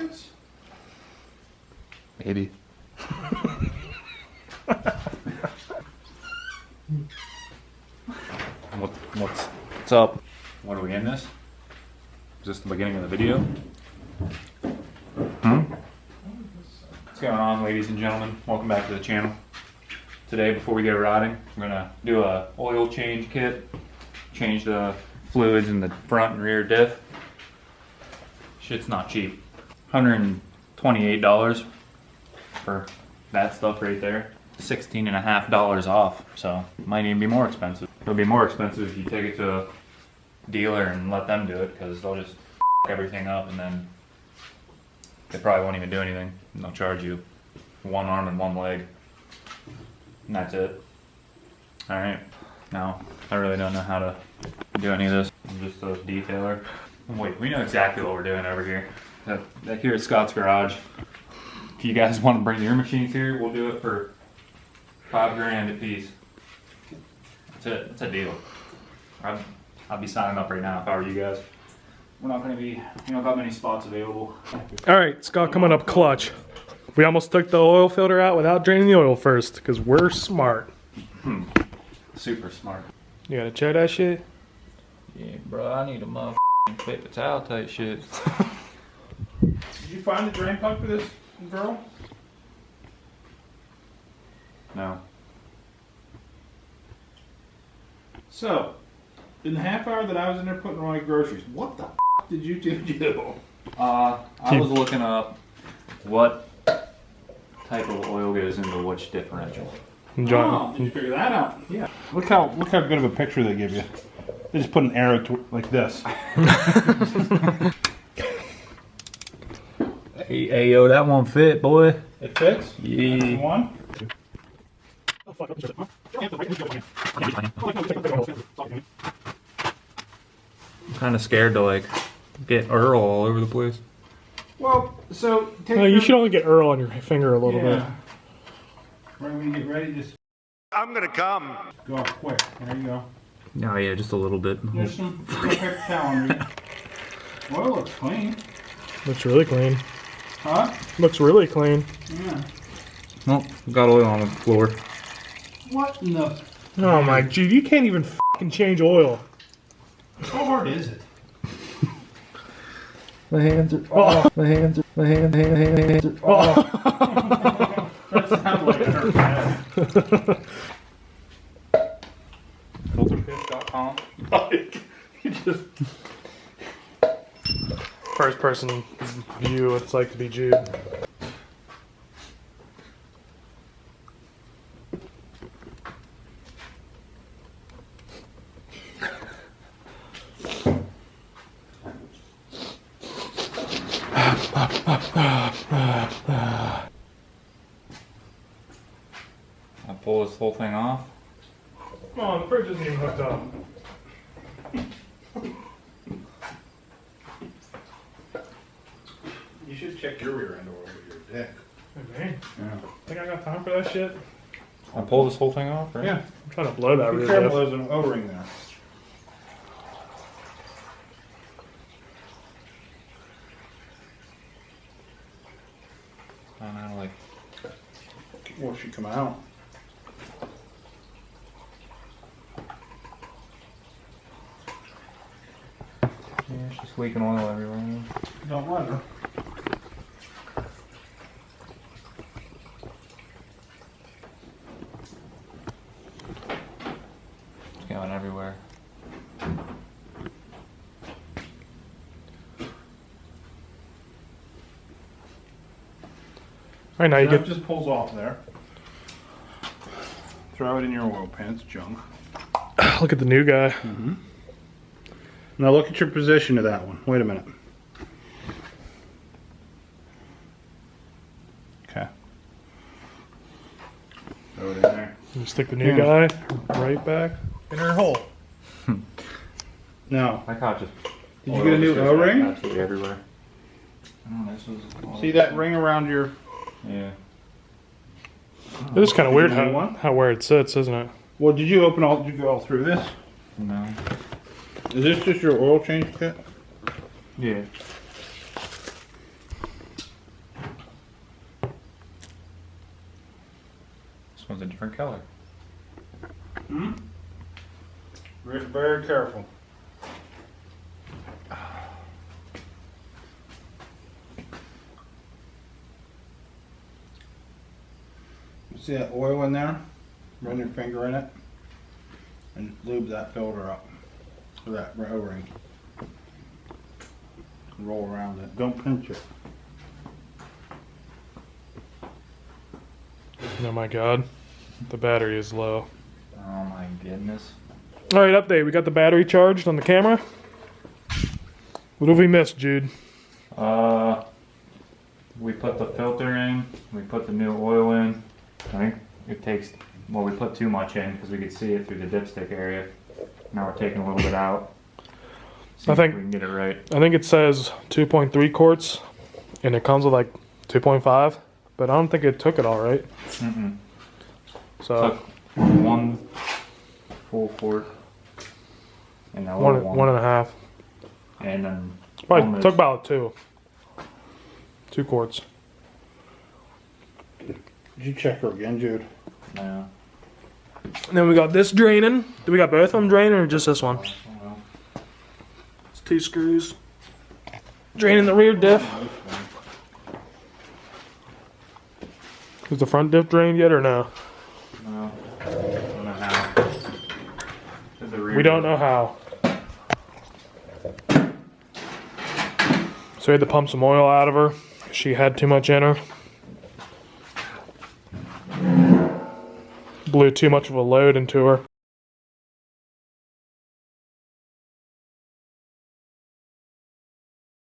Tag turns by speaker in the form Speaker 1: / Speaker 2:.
Speaker 1: buckets?
Speaker 2: Maybe. What's up? What are we in this? Is this the beginning of the video? What's going on, ladies and gentlemen? Welcome back to the channel. Today, before we get riding, we're gonna do a oil change kit. Change the fluids in the front and rear diff. Shit's not cheap. $128 for that stuff right there. $16.50 off, so it might even be more expensive. It'll be more expensive if you take it to a dealer and let them do it, because they'll just everything up and then they probably won't even do anything. And they'll charge you one arm and one leg, and that's it. Alright, now I really don't know how to do any of this. I'm just a detailer. Wait, we know exactly what we're doing over here. Here at Scott's Garage. If you guys want to bring your machines here, we'll do it for $5 grand a piece. That's it. That's a deal. I'd be signing up right now if I were you guys. We're not going to be, we don't got many spots available.
Speaker 1: All right, Scott coming up clutch. We almost took the oil filter out without draining the oil first, because we're smart.
Speaker 2: Super smart.
Speaker 1: You gotta check that shit?
Speaker 2: Yeah, bro, I need a motherfucking paper towel type shit.
Speaker 3: Did you find the drain plug for this girl?
Speaker 2: No.
Speaker 3: So, in the half hour that I was in there putting away groceries, what the did you two do?
Speaker 2: I was looking up what type of oil goes into which differential.
Speaker 1: John.
Speaker 3: Oh, did you figure that out?
Speaker 2: Yeah.
Speaker 3: Look how good of a picture they give you. They just put an arrow to, like this.
Speaker 2: Hey, yo, that one fit, boy.
Speaker 3: It fits?
Speaker 2: Yeah.
Speaker 3: One?
Speaker 2: I'm kind of scared to like get Earl all over the place.
Speaker 3: Well, so take
Speaker 1: No, you should only get Earl on your finger a little bit.
Speaker 3: Right when you get ready, just
Speaker 4: I'm gonna come.
Speaker 3: go off quick. There you go.
Speaker 2: Oh yeah, just a little bit.
Speaker 3: There's some paper towel under you. Well, it looks clean.
Speaker 1: Looks really clean.
Speaker 3: Huh?
Speaker 1: Looks really clean.
Speaker 3: Yeah.
Speaker 2: Well, got oil on the floor.
Speaker 3: What in the...
Speaker 1: Oh my dude, you can't even fucking change oil.
Speaker 3: How hard is it?
Speaker 2: My hands are off. My hands are off.
Speaker 3: That sounds like it hurt bad.
Speaker 2: Filterfish.com.
Speaker 3: You just...
Speaker 1: First person view what it's like to be Jude.
Speaker 2: I pull this whole thing off.
Speaker 1: Come on, the fridge isn't even hooked up.
Speaker 3: You should check your rear end oil with your dick.
Speaker 1: Hey,
Speaker 2: Yeah.
Speaker 1: think I got time for that shit?
Speaker 2: I pull this whole thing off, right?
Speaker 3: Yeah.
Speaker 1: I'm trying to blow that
Speaker 3: Be
Speaker 1: rear
Speaker 3: careful,
Speaker 1: diff.
Speaker 3: there's an O-ring there.
Speaker 2: I don't know, like.
Speaker 3: Well, she come out.
Speaker 2: Yeah, she's leaking oil everywhere.
Speaker 3: Don't let her.
Speaker 2: It's going everywhere.
Speaker 1: Alright, now you
Speaker 3: That
Speaker 1: get...
Speaker 3: just pulls off there. Throw it in your oil pan, it's junk.
Speaker 1: Look at the new guy.
Speaker 3: Now look at your position of that one. Wait a minute. Okay. Throw it in there.
Speaker 1: You stick the new guy right back in her hole.
Speaker 3: Now,
Speaker 2: I caught just.
Speaker 3: did you get a new O-ring?
Speaker 2: Absolutely everywhere. Oh, this was
Speaker 3: See that ring around your...
Speaker 2: Yeah.
Speaker 1: It is kind of weird
Speaker 3: new one?
Speaker 1: how where it sits, isn't it?
Speaker 3: Well, did you open all... Did you go all through this?
Speaker 2: No.
Speaker 3: Is this just your oil change kit?
Speaker 2: Yeah. was a different color.
Speaker 3: Just very careful. See that oil in there? Run your finger in it and lube that filter up with that O-ring. Roll around it. Don't pinch it.
Speaker 1: Oh my god. The battery is low.
Speaker 2: Oh my goodness.
Speaker 1: Alright, update. We got the battery charged on the camera. What have we missed, Jude?
Speaker 2: We put the filter in, we put the new oil in. I think it takes, well, we put too much in because we could see it through the dipstick area. Now we're taking a little bit out. See
Speaker 1: I think
Speaker 2: if we can get it right.
Speaker 1: I think it says 2.3 quarts, and it comes with like 2.5, but I don't think it took it all right.
Speaker 2: Mm-mm.
Speaker 1: So
Speaker 2: Took 1 full quart and a little
Speaker 1: one and a half.
Speaker 2: and then
Speaker 1: Probably
Speaker 2: almost-
Speaker 1: took about 2 quarts.
Speaker 3: Did you check her again, Jude?
Speaker 2: Yeah.
Speaker 1: And then we got this draining. Do we got both of them draining or just this one?
Speaker 2: Well,
Speaker 1: It's 2 screws. Draining the rear diff. Is the front diff drained yet or no?
Speaker 2: no, I don't know how. Did the rear
Speaker 1: We don't know how. So we had to pump some oil out of her. She had too much in her. Blew too much of a load into her.